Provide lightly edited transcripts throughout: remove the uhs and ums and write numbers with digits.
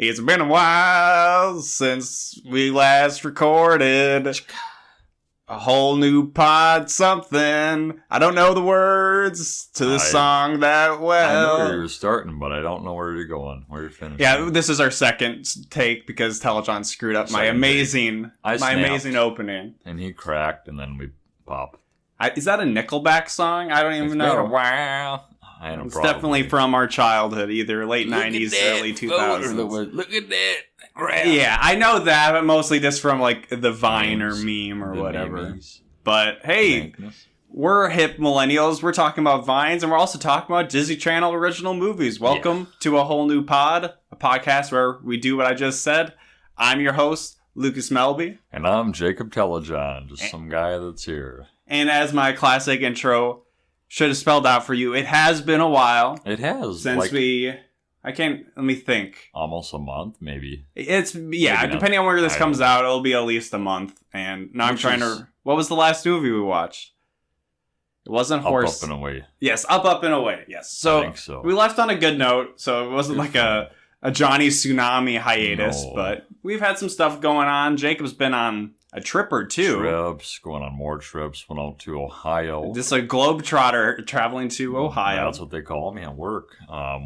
It's been a while since we last recorded a whole new pod something. I don't know the words to the song that well. I know where you're starting, but I don't know where you're going, where you're finishing. Yeah, this is our second take because Telejohn screwed up my amazing opening. And he cracked, and then we pop. Is that a Nickelback song? I don't even know. Wow. It's definitely from our childhood, either late 90s, early 2000s. Look at that. Grab. Yeah, I know that, but mostly just from like the Vine or meme or whatever. Memes. But hey, we're hip millennials. We're talking about Vines, and we're also talking about Disney Channel original movies. Welcome to a whole new pod, a podcast where we do what I just said. I'm your host, Lucas Melby. And I'm Jacob Telejohn, just some guy that's here. And as my classic intro should have spelled out for you, it has been a while. It has. Since let me think. Almost a month, maybe. Maybe depending on where this comes out, it'll be at least a month. And now what was the last movie we watched? It wasn't Horse. Up and Away. Yes, Up and Away, yes. So we left on a good note, so it wasn't like a Johnny Tsunami hiatus, but we've had some stuff going on. Jacob's been on a trip or two. Going on more trips. Went out to Ohio. Just a globetrotter traveling to Ohio. That's what they call me at work.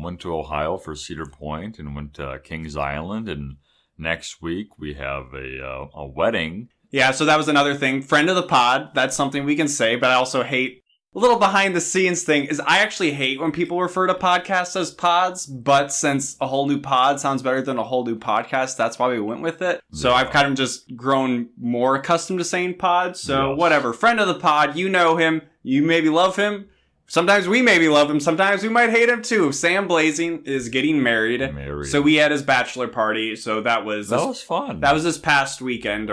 Went to Ohio for Cedar Point and went to Kings Island. And next week we have a wedding. Yeah, so that was another thing. Friend of the pod. That's something we can say, but I also hate... A little behind the scenes thing is I actually hate when people refer to podcasts as pods, but since a whole new pod sounds better than a whole new podcast, that's why we went with it. So I've kind of just grown more accustomed to saying pod. So whatever. Friend of the pod, you know him. You maybe love him. Sometimes we maybe love him. Sometimes we might hate him too. Sam Blazing is getting married. So we had his bachelor party. So that was fun. That was this past weekend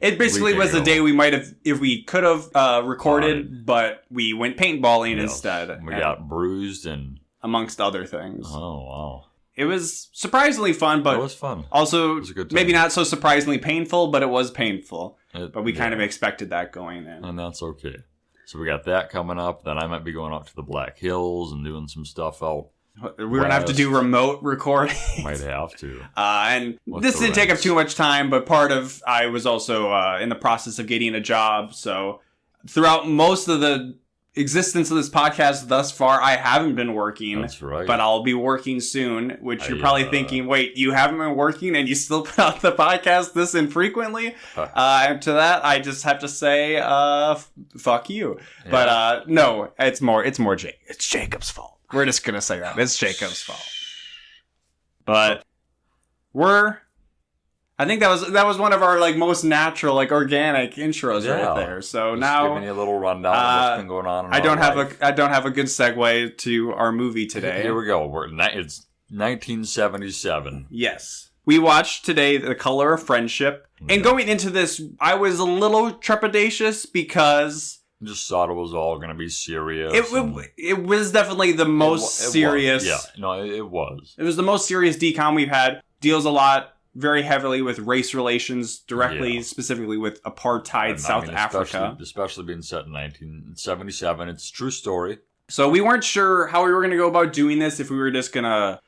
it basically was the day we might have, if we could have recorded, but we went paintballing instead. We got bruised and... amongst other things. Oh, wow. It was surprisingly fun, but... It was fun. Also, maybe not so surprisingly painful, but it was painful. But we kind of expected that going in. And that's okay. So we got that coming up. Then I might be going out to the Black Hills and doing some stuff out. We're going to have to do remote recording. Might have to. And this didn't take up too much time, but I was also in the process of getting a job. So throughout most of the existence of this podcast thus far, I haven't been working. That's right. But I'll be working soon, which you're probably thinking, wait, you haven't been working and you still put out the podcast this infrequently? And to that, I just have to say, fuck you. Yeah. But no, it's Jacob's fault. We're just gonna say that. It's Jacob's fault. But I think that was one of our most natural, organic intros right there. So just now giving you a little rundown of what's been going on. I don't have a good segue to our movie today. Here we go. It's 1977. Yes. We watched today The Color of Friendship. And going into this, I was a little trepidatious because... just thought it was all going to be serious. It was definitely the most serious. It was. It was the most serious DCOM we've had. Deals a lot, very heavily with race relations, directly, specifically with apartheid, South Africa. Especially being set in 1977. It's a true story. So we weren't sure how we were going to go about doing this, if we were just going to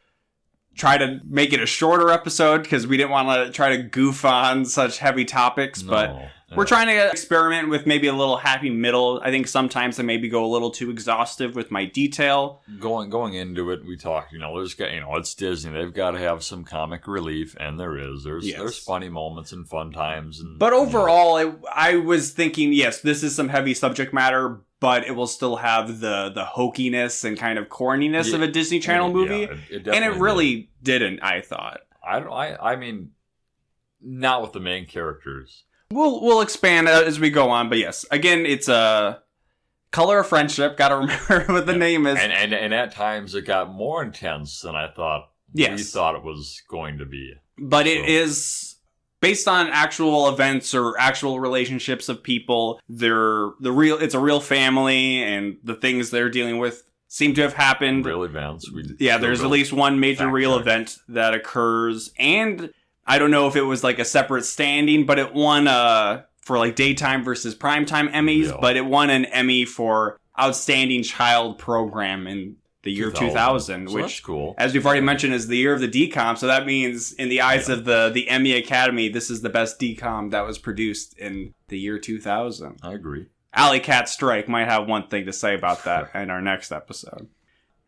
try to make it a shorter episode, because we didn't want to try to goof on such heavy topics, but... We're trying to experiment with maybe a little happy middle. I think sometimes I maybe go a little too exhaustive with my detail. Going into it, we talked, it's Disney. They've got to have some comic relief, and there is. There's funny moments and fun times. But overall, I was thinking, yes, this is some heavy subject matter, but it will still have the hokiness and kind of corniness of a Disney Channel movie. And it really didn't, I thought. I mean, not with the main characters. We'll expand as we go on, but yes, again, it's a Color of Friendship. Got to remember what the name is, and at times it got more intense than I thought. We thought it was going to be, but it is based on actual events or actual relationships of people. It's a real family, and the things they're dealing with seem to have happened. Real events. There's at least one major real event that occurs, and I don't know if it was a separate standing, but it won for daytime versus primetime Emmys, but it won an Emmy for Outstanding Child Program, and the year 2000, so which, that's cool. As we've already mentioned, is the year of the DCOM. So that means, in the eyes of the Emmy Academy, this is the best DCOM that was produced in the year 2000. I agree. Alley Cat Strike might have one thing to say about that in our next episode.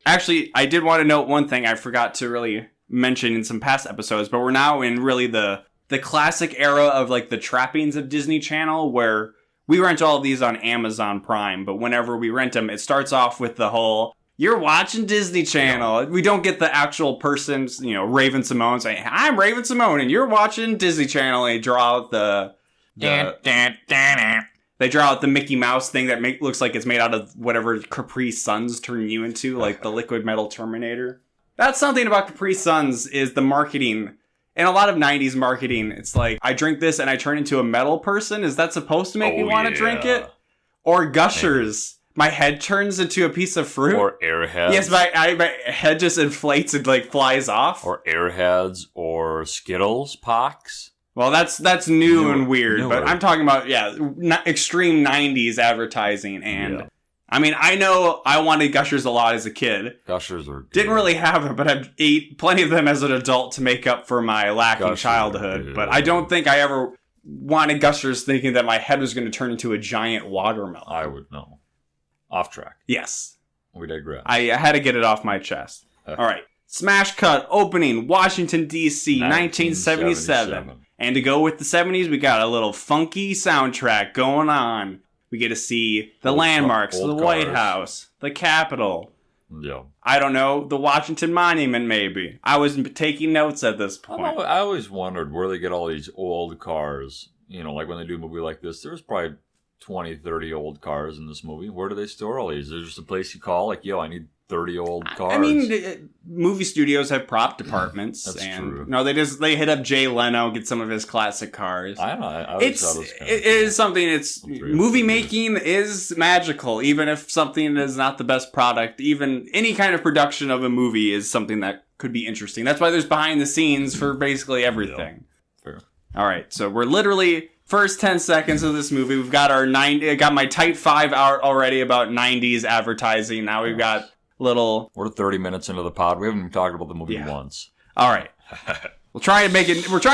Actually, I did want to note one thing I forgot to really mention in some past episodes, but we're now in really the classic era of like the trappings of Disney Channel, where we rent all of these on Amazon Prime, but whenever we rent them, it starts off with the whole, you're watching Disney Channel. We don't get the actual person's, Raven Simone saying, I'm Raven Simone, and you're watching Disney Channel, and they draw out they draw out the Mickey Mouse thing that looks like it's made out of whatever Capri Suns turn you into, like the liquid metal Terminator. That's something about Capri Suns is the marketing. In a lot of 90s marketing, it's like, I drink this and I turn into a metal person. Is that supposed to make me want to drink it? Or Gushers. My head turns into a piece of fruit. Or Airheads. Yes, my head just inflates and like flies off. Or Airheads or Skittles Pox. Well, that's new and weird, but I'm talking about, extreme 90s advertising. And I mean, I know I wanted Gushers a lot as a kid. Gushers are good. Didn't really have them, but I've ate plenty of them as an adult to make up for my lacking childhood. But I don't think I ever wanted Gushers thinking that my head was going to turn into a giant watermelon. I would know. Off track. Yes. We digress. I had to get it off my chest. All right. Smash cut opening, Washington, D.C., 1977. And to go with the 70s, we got a little funky soundtrack going on. We get to see the landmarks, the White House, the Capitol. Yeah. I don't know, the Washington Monument, maybe. I was taking notes at this point. I always wondered where they get all these old cars. Like when they do a movie like this, there's probably 20, 30 old cars in this movie. Where do they store all these? Is there just a place you call, like, I need 30 old cars? I mean, movie studios have prop departments. That's and true. No, they hit up Jay Leno, get some of his classic cars. I don't know. It is something, movie making is magical, even if something is not the best product. Even any kind of production of a movie is something that could be interesting. That's why there's behind the scenes for basically everything. Yeah. Fair. All right, so we're literally first 10 seconds of this movie. We've got got my type 5 out already about 90s advertising. Now we've got We're 30 minutes into the pod. We haven't even talked about the movie once. All right. We're trying to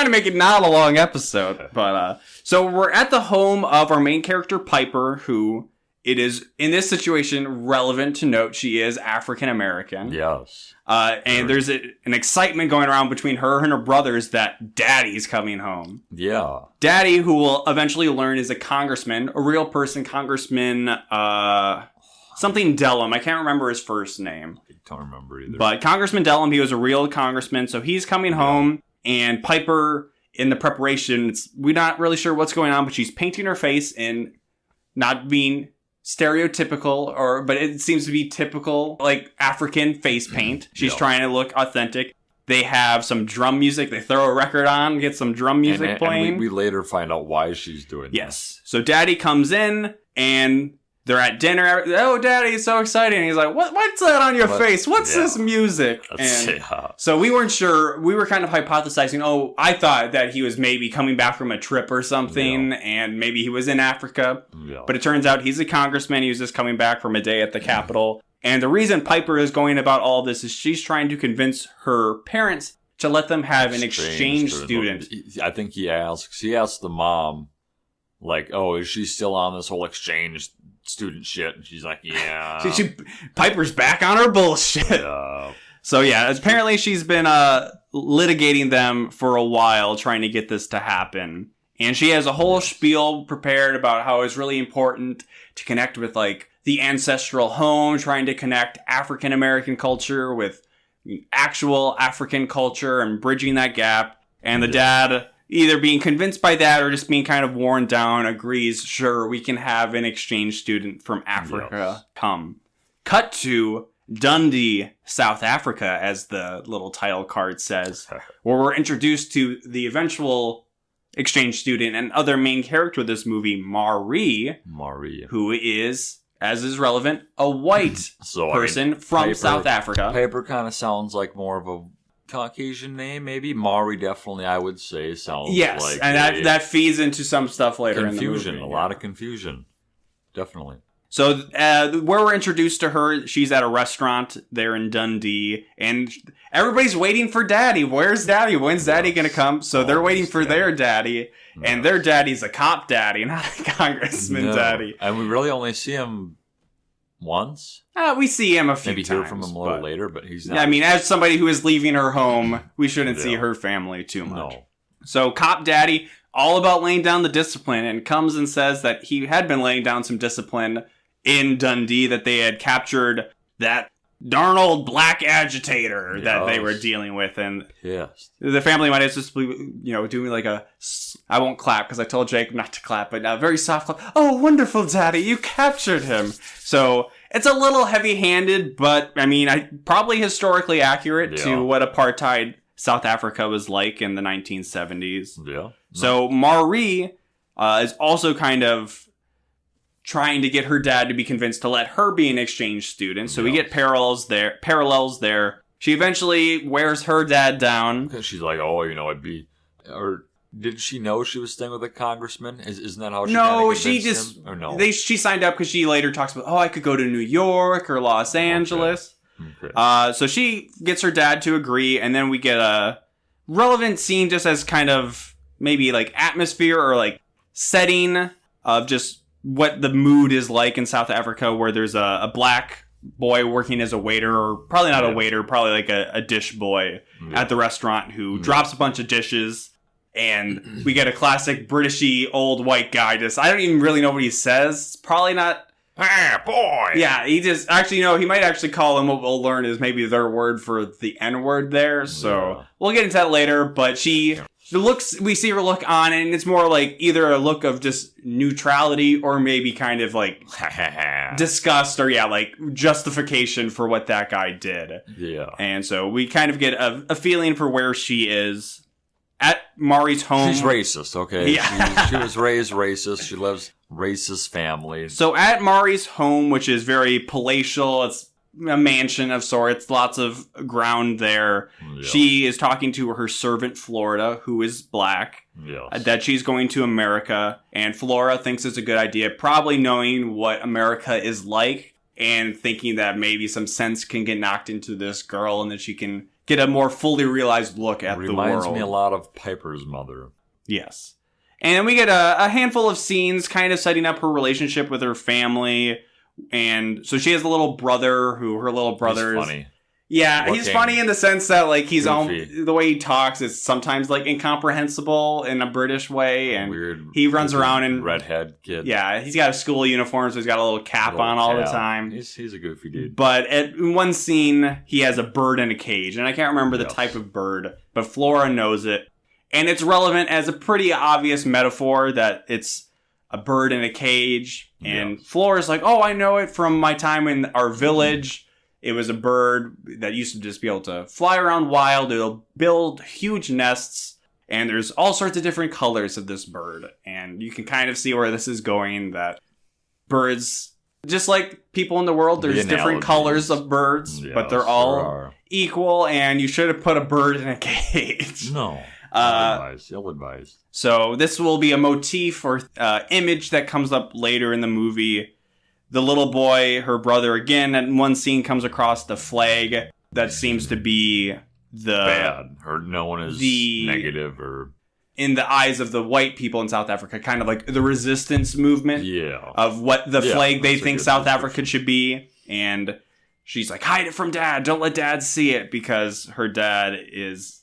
make it not a long episode, but so we're at the home of our main character Piper, who it is in this situation relevant to note she is African American. Yes. And there's an excitement going around between her and her brothers that Daddy's coming home. Yeah. Daddy, who will eventually learn is a congressman, a real person, Congressman something Dellum. I can't remember his first name. I don't remember either. But Congressman Dellum, he was a real congressman, so he's coming home, and Piper, in the preparation, we're not really sure what's going on, but she's painting her face in not being stereotypical, but it seems to be typical, like, African face paint. She's trying to look authentic. They have some drum music. They throw a record on, get some drum music playing. And we later find out why she's doing this. Yes. So Daddy comes in, and they're at dinner. Oh, Daddy, it's so exciting. And he's like, what's that on your face? What's this music? So we weren't sure. We were kind of hypothesizing, I thought that he was maybe coming back from a trip or something, and maybe he was in Africa. Yeah. But it turns out he's a congressman. He was just coming back from a day at the Capitol. And the reason Piper is going about all this is she's trying to convince her parents to let them have an exchange student. I think he asks the mom, like, is she still on this whole exchange student shit? And she's like, yeah. Piper's back on her bullshit. So apparently she's been litigating them for a while, trying to get this to happen. And she has a whole spiel prepared about how it's really important to connect with, like, the ancestral home, trying to connect African American culture with actual African culture and bridging that gap. And the dad, either being convinced by that or just being kind of worn down, agrees, sure, we can have an exchange student from Africa come. Cut to Dundee, South Africa, as the little title card says, where we're introduced to the eventual exchange student and other main character of this movie, Marie, who is, as is relevant, a white person from South Africa. Piper kind of sounds like more of a Caucasian name, maybe. Mari definitely, I would say, sounds like... Yes, and that feeds into some stuff later in the movie. A lot of confusion. Definitely. So where we're introduced to her, she's at a restaurant there in Dundee, and everybody's waiting for Daddy. Where's Daddy? When's Daddy going to come? So they're waiting for their Daddy, and their Daddy's a cop daddy, not a congressman daddy. And we really only see him once. We see him a few times. Maybe hear from him a little later, but he's not. Yeah, I mean, as somebody who is leaving her home, we shouldn't see her family too much. No. So cop daddy, all about laying down the discipline, and comes and says that he had been laying down some discipline in Dundee, that they had captured that darn old black agitator that they were dealing with, and the family might have just doing like I won't clap because I told Jake not to clap, but a very soft clap. Oh, wonderful, Daddy, you captured him. So it's a little heavy-handed, but I mean, probably historically accurate to what apartheid South Africa was like in the 1970s. Yeah. So Marie is also kind of trying to get her dad to be convinced to let her be an exchange student. So we get parallels there. She eventually wears her dad down. Because she's like, I'd be... Or did she know she was staying with a congressman? Isn't that how she convinced him? Or no? She signed up because she later talks about, I could go to New York or Los Angeles. Okay. So she gets her dad to agree, and then we get a relevant scene just as kind of maybe like atmosphere or like setting of just what the mood is like in South Africa, where there's a black boy working as a waiter, or probably not a waiter, probably like a dish boy at the restaurant who drops a bunch of dishes, and we get a classic Britishy old white guy. I don't even really know what he says. It's probably not... Ah, boy! Yeah, he just... Actually, he might actually call him, what we'll learn is maybe their word for the N-word there, so we'll get into that later, but we see her look on, and it's more like either a look of just neutrality or maybe kind of like disgust or like justification for what that guy did. Yeah. And so we kind of get a feeling for where she is at Mari's home. She's racist, okay? Yeah. She was raised racist. She lives racist family. So at Mari's home, which is very palatial, it's a mansion of sorts, lots of ground there. Yep. She is talking to her servant Flora, who is black, that she's going to America, and Flora thinks it's a good idea, probably knowing what America is like, and thinking that maybe some sense can get knocked into this girl, and that she can get a more fully realized look at the world. Reminds me a lot of Piper's mother. Yes. And then we get a handful of scenes kind of setting up her relationship with her family. And so she has a little brother her little brother is funny. Yeah, he's funny in the sense that like the way he talks is sometimes like incomprehensible in a British way, and weird, he runs around in redhead kid. Yeah, he's got a school uniform, so he's got a little cap on all the time. He's a goofy dude. But in one scene, he has a bird in a cage, and I can't remember the type of bird, but Flora knows it, and it's relevant as a pretty obvious metaphor that it's a bird in a cage. And Flora's like, I know it from my time in our village. It was a bird that used to just be able to fly around wild. It'll build huge nests. And there's all sorts of different colors of this bird. And you can kind of see where this is going, that birds, just like people in the world, there's different colors of birds, but they're all equal. And you should have put a bird in a cage. No. Ill advised. So this will be a motif or image that comes up later in the movie. The little boy, her brother, again, in one scene comes across the flag that seems to be bad, or known as negative, or in the eyes of the white people in South Africa, kind of like the resistance movement of what the flag they think South Africa should be. And she's like, hide it from Dad. Don't let Dad see it, because her dad is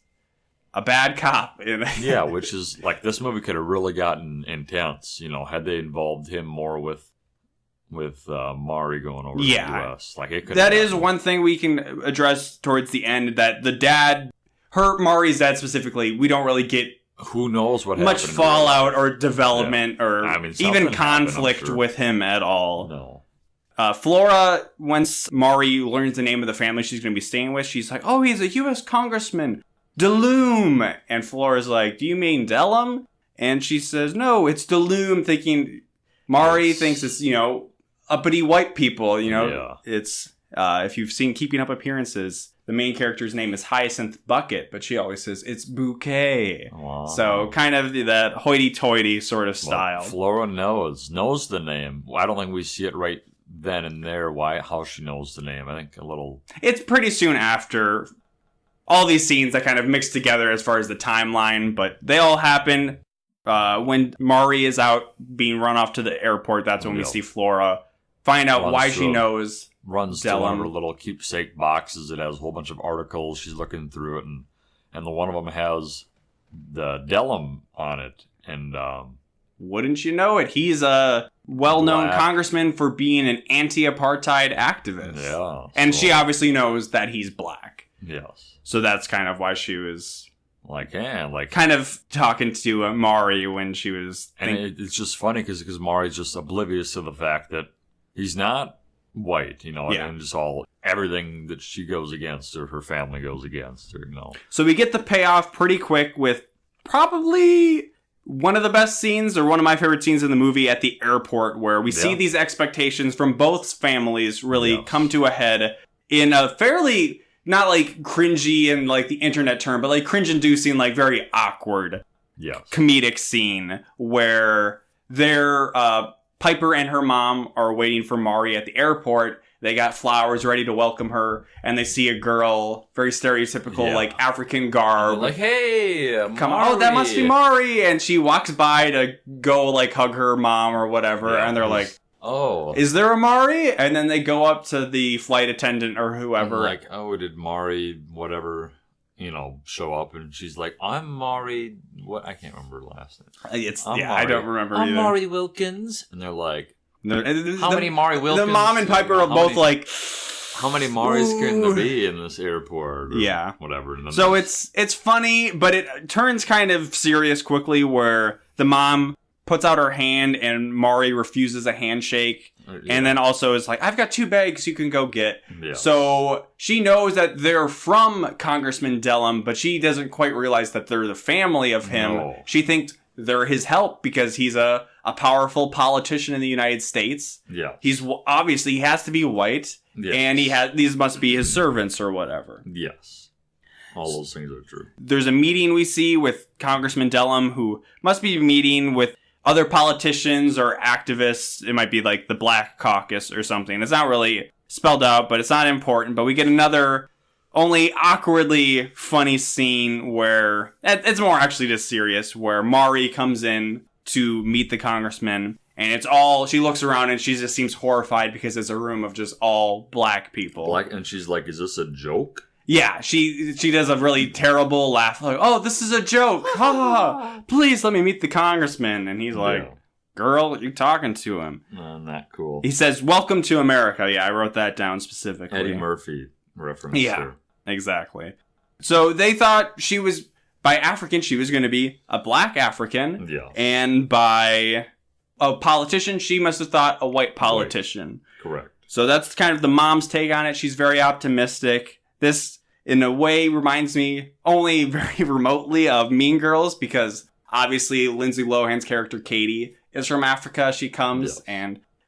a bad cop. Yeah, which is like, this movie could have really gotten intense, had they involved him more with Mari going over to the US. Like, it could. That is one thing we can address towards the end, that the dad, Mari's dad specifically, we don't really get who knows what much fallout or development or even conflict with him at all. No. Flora, once Mari learns the name of the family she's going to be staying with, she's like, he's a U.S. congressman. Deloom. And Flora's like, do you mean Dellum? And she says, no, it's Deloom, thinking Mari thinks it's, uppity white people, It's, if you've seen Keeping Up Appearances, the main character's name is Hyacinth Bucket, but she always says, it's Bouquet. Wow. So kind of that hoity-toity sort of style. Flora knows the name. I don't think we see it right then and there how she knows the name. I think a little... It's pretty soon after all these scenes that kind of mix together as far as the timeline, but they all happen when Mari is out being run off to the airport. That's when we see Flora find out why she knows runs to one of her little keepsake boxes. It has a whole bunch of articles. She's looking through it, and the one of them has the Dellum on it. And wouldn't you know it, he's a well-known congressman for being an anti-apartheid activist. Yeah. And she obviously knows that he's black. Yes. So that's kind of why she was kind of talking to Mari when she was... And it's just funny because Mari's just oblivious to the fact that he's not white, and just everything that she goes against or her family goes against her, So we get the payoff pretty quick with probably one of the best scenes, or one of my favorite scenes in the movie, at the airport, where we see these expectations from both families really come to a head in a fairly, not like cringy and like the internet term, but like cringe-inducing, like very awkward comedic scene where Piper and her mom are waiting for Mari at the airport. They got flowers ready to welcome her, and they see a girl, very stereotypical, like African garb. Like, hey, come on! Oh, that must be Mari. And she walks by to go like hug her mom or whatever, and they're like, "Oh, is there a Mari?" And then they go up to the flight attendant or whoever, like, "Oh, did Mari whatever?" show up, and she's like, "I'm Mari." What? I can't remember her last name. I don't remember. I'm either. Mari Wilkins, and they're like, "How many Mari Wilkins?" The mom and Piper are both like, "How many Maris can there be in this airport?" Or whatever. And so it's funny, but it turns kind of serious quickly, where the mom puts out her hand and Mari refuses a handshake. And then also is like, "I've got 2 bags you can go get." Yeah. So she knows that they're from Congressman Dellum, but she doesn't quite realize that they're the family of him. No. She thinks they're his help because he's a powerful politician in the United States. Yeah. He's obviously, he has to be white, and these must be his servants or whatever. Yes. All those things are true. There's a meeting we see with Congressman Dellum, who must be meeting with other politicians or activists. It might be like the Black Caucus or something. It's not really spelled out, but it's not important. But we get another only awkwardly funny scene where it's more actually just serious, where Mari comes in to meet the congressman, and she looks around and she just seems horrified because it's a room of just all black people. And she's like, "Is this a joke?" Yeah, she does a really terrible laugh, like, "Oh, this is a joke. Please let me meet the congressman." And he's like, "Girl, you're talking to him." Not cool. He says, "Welcome to America." Yeah, I wrote that down specifically. Eddie Murphy reference. Yeah, exactly. So they thought by African, she was going to be a black African. Yeah. And by a politician, she must have thought a white politician. Correct. So that's kind of the mom's take on it. She's very optimistic. This, in a way, reminds me only very remotely of Mean Girls, because obviously Lindsay Lohan's character Katie is from Africa. She comes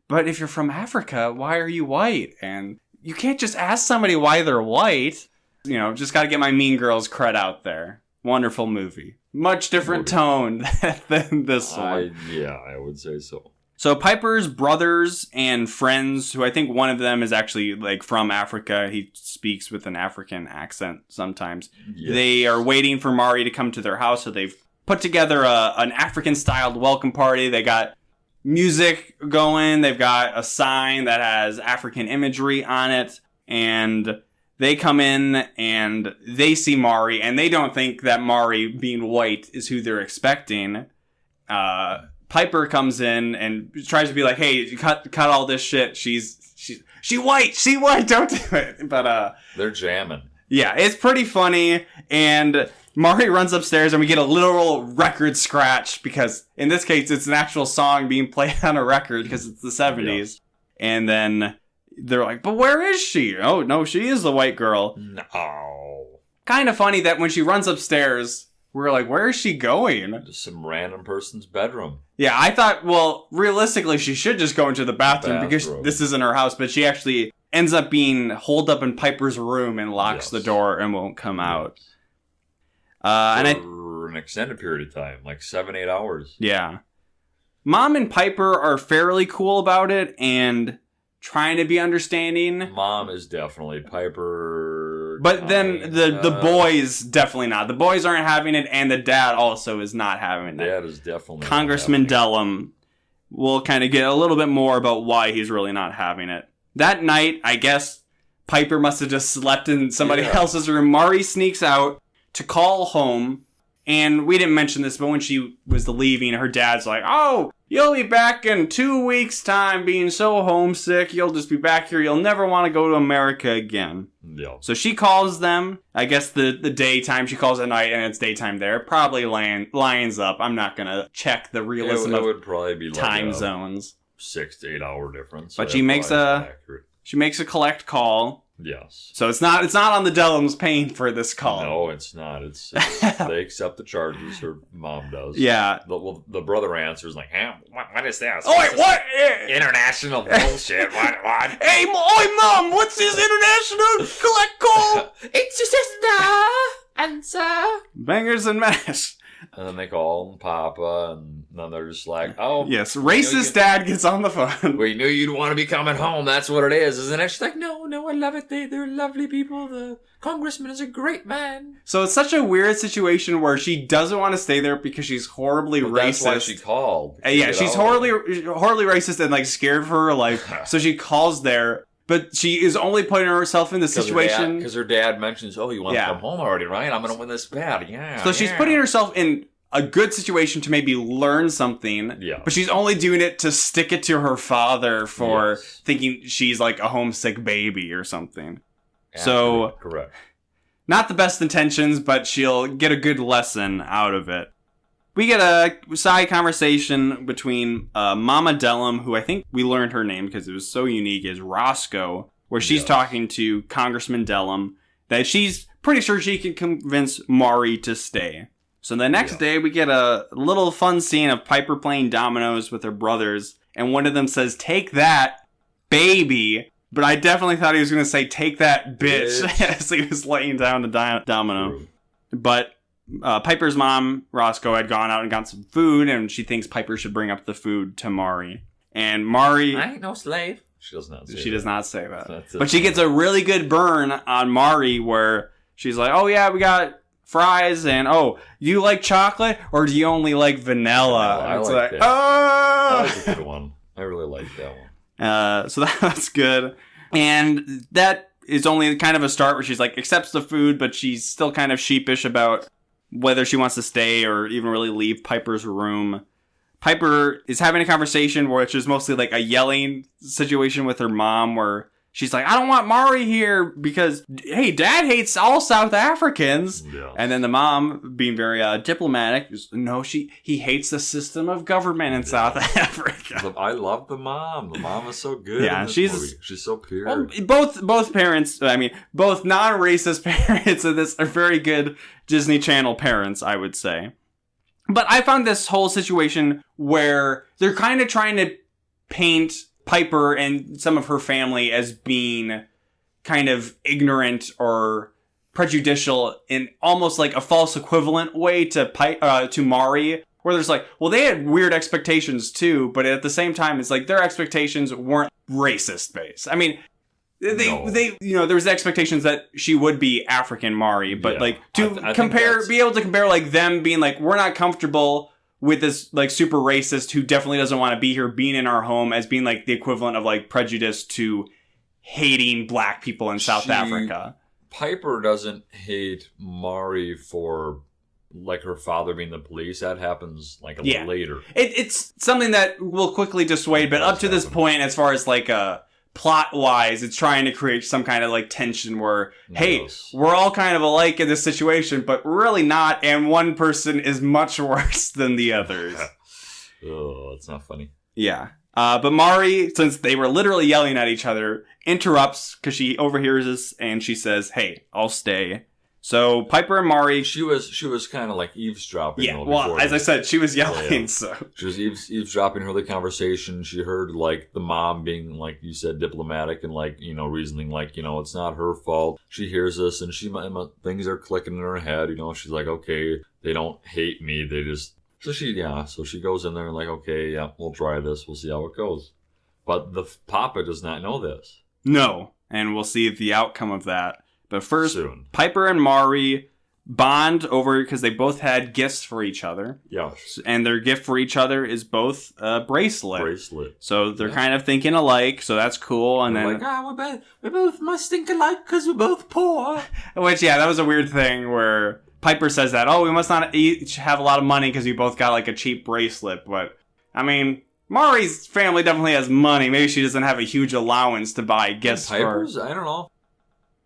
but if you're from Africa, why are you white? And you can't just ask somebody why they're white. Just got to get my Mean Girls cred out there. Wonderful movie. Much different tone than this one. I would say so. So Piper's brothers and friends, who I think one of them is actually like from Africa, he speaks with an African accent sometimes. Yes. They are waiting for Mari to come to their house, so they've put together an African-styled welcome party. They got music going. They've got a sign that has African imagery on it, and they come in and they see Mari, and they don't think that Mari, being white, is who they're expecting. Piper comes in and tries to be like, "Hey, cut all this shit. She white, don't do it." But they're jamming. Yeah, it's pretty funny. And Mari runs upstairs, and we get a literal record scratch, because in this case, it's an actual song being played on a record because it's the 70s. Yeah. And then they're like, "But where is she?" "Oh, no, she is the white girl." No. Kind of funny that when she runs upstairs, we're like, where is she going? Just some random person's bedroom. Yeah, I thought, well, realistically, she should just go into the bathroom because this isn't her house. But she actually ends up being holed up in Piper's room and locks the door and won't come out. For an extended period of time, like 7-8 hours. Yeah. Mom and Piper are fairly cool about it and trying to be understanding. Mom is definitely Piper. But then the boys, definitely not. The boys aren't having it, and the dad also is not having it. Dad is definitely Congressman Dellum will kind of get a little bit more about why he's really not having it. That night, I guess Piper must have just slept in somebody else's room. Mari sneaks out to call home. And we didn't mention this, but when she was leaving, her dad's like, oh, you'll be back in 2 weeks' time being so homesick. You'll just be back here. You'll never want to go to America again. Yeah. So she calls them. I guess the daytime. She calls at night, and it's daytime there. Probably lines up. I'm not going to check the realism it of would probably be time zones. 6 to 8 hour difference. But she makes a collect call. Yes. So it's not on the Dellums paying for this call. No, it's not. It's they accept the charges. Her mom does. Yeah. The brother answers like, "Huh? What is this? Oh wait, what? International bullshit. What? Hey, Mom, what's this international collect call? It's your sister. Answer. Bangers and mash. And then they call Papa, and then they're just like, oh. Yes, racist dad gets on the phone. We knew you'd want to be coming home. That's what it is, isn't it? She's like, no, I love it. They're lovely people. The congressman is a great man. So it's such a weird situation where she doesn't want to stay there because she's horribly racist. That's why she called. Yeah, she's horribly racist and like scared for her life. So she calls there. But she is only putting herself in the situation... Because her dad mentions, oh, you want to come home already, right? I'm going to win this bad. Yeah. So she's putting herself in a good situation to maybe learn something. Yeah. But she's only doing it to stick it to her father for thinking she's like a homesick baby or something. So... Correct. Not the best intentions, but she'll get a good lesson out of it. We get a side conversation between Mama Dellum, who I think we learned her name because it was so unique, is Roscoe, where she's talking to Congressman Dellum that she's pretty sure she can convince Mari to stay. So the next day, we get a little fun scene of Piper playing dominoes with her brothers, and one of them says, "Take that, baby." But I definitely thought he was going to say, "Take that, bitch," as he was laying down the domino. True. But... Piper's mom, Roscoe, had gone out and got some food, and she thinks Piper should bring up the food to Mari. And Mari... I ain't no slave. She does not say She that. does not say that. That's But she gets a really good burn on Mari where she's like, oh yeah, we got fries, and oh, you like chocolate, or do you only like vanilla? I it's like like, that. oh! That was a good one. I really like that one. So that's good. And that is only kind of a start where she's like, accepts the food, but she's still kind of sheepish about whether she wants to stay or even really leave Piper's room. Piper is having a conversation which is mostly like a yelling situation with her mom where she's like, I don't want Mari here because, hey, Dad hates all South Africans. Yeah. And then the mom, being very diplomatic, is, no, he hates the system of government in South Africa. I love the mom. The mom is so good. Yeah, in this she's movie. She's so pure. Both parents, I mean, both non-racist parents of this are very good Disney Channel parents, I would say. But I found this whole situation where they're kind of trying to paint Piper and some of her family as being kind of ignorant or prejudicial in almost like a false equivalent way to Mari, where there's like, well, they had weird expectations too, but at the same time, it's like their expectations weren't racist based. I mean, they there was expectations that she would be African Mari, but like to be able to compare like them being like, we're not comfortable with this like super racist who definitely doesn't want to be here being in our home as being like the equivalent of like prejudice to hating black people in South Africa. Piper doesn't hate Mari for like her father being the police. That happens like a little later. It's something that will quickly dissuade, but up to this point, as far as like plot wise, it's trying to create some kind of like tension where, hey, we're all kind of alike in this situation, but really not, and one person is much worse than the others. Oh, that's not funny. Yeah. But Mari, since they were literally yelling at each other, interrupts because she overhears us and she says, hey, I'll stay. So Piper and Mari... She was kind of like eavesdropping. Yeah, well, as I said, she was yelling, so... She was eavesdropping her the conversation. She heard, like, the mom being, like you said, diplomatic and, like, reasoning, like, it's not her fault. She hears this and things are clicking in her head, She's like, okay, they don't hate me, they just... So she goes in there and like, okay, yeah, we'll try this. We'll see how it goes. But the Papa does not know this. No, and we'll see the outcome of that. But first, Soon. Piper and Maury bond over because they both had gifts for each other. Yes. And their gift for each other is both a bracelet. So they're kind of thinking alike, so that's cool. And They're then we both must think alike because we're both poor. which, yeah, that was a weird thing where Piper says that, oh, we must not each have a lot of money because we both got like a cheap bracelet. But, I mean, Maury's family definitely has money. Maybe she doesn't have a huge allowance to buy gifts for. Piper's? I don't know.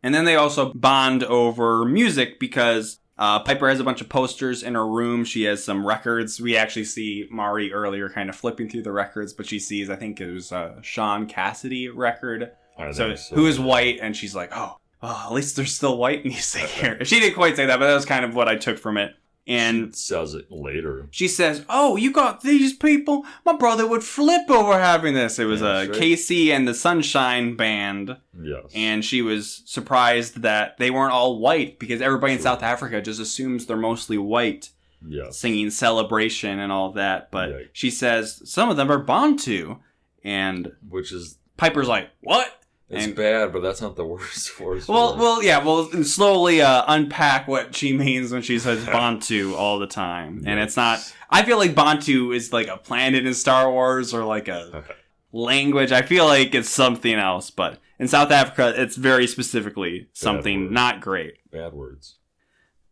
And then they also bond over music because Piper has a bunch of posters in her room. She has some records. We actually see Maury earlier kind of flipping through the records, but she sees, I think it was a Sean Cassidy record. So who is white, and she's like, oh, at least they're still white music here. She didn't quite say that, but that was kind of what I took from it. And she says it later. She says, oh, you got these people? My brother would flip over having this. It was Casey and the Sunshine Band. Yes. And she was surprised that they weren't all white because everybody in South Africa just assumes they're mostly white. Yes. Singing Celebration and all that. But she says some of them are Bantu. And which is Piper's like, what? It's bad, but that's not the worst for us. We'll slowly unpack what she means when she says Bantu all the time. And it's not, I feel like Bantu is like a planet in Star Wars or like a language. I feel like it's something else, but in South Africa, it's very specifically something not great. Bad words.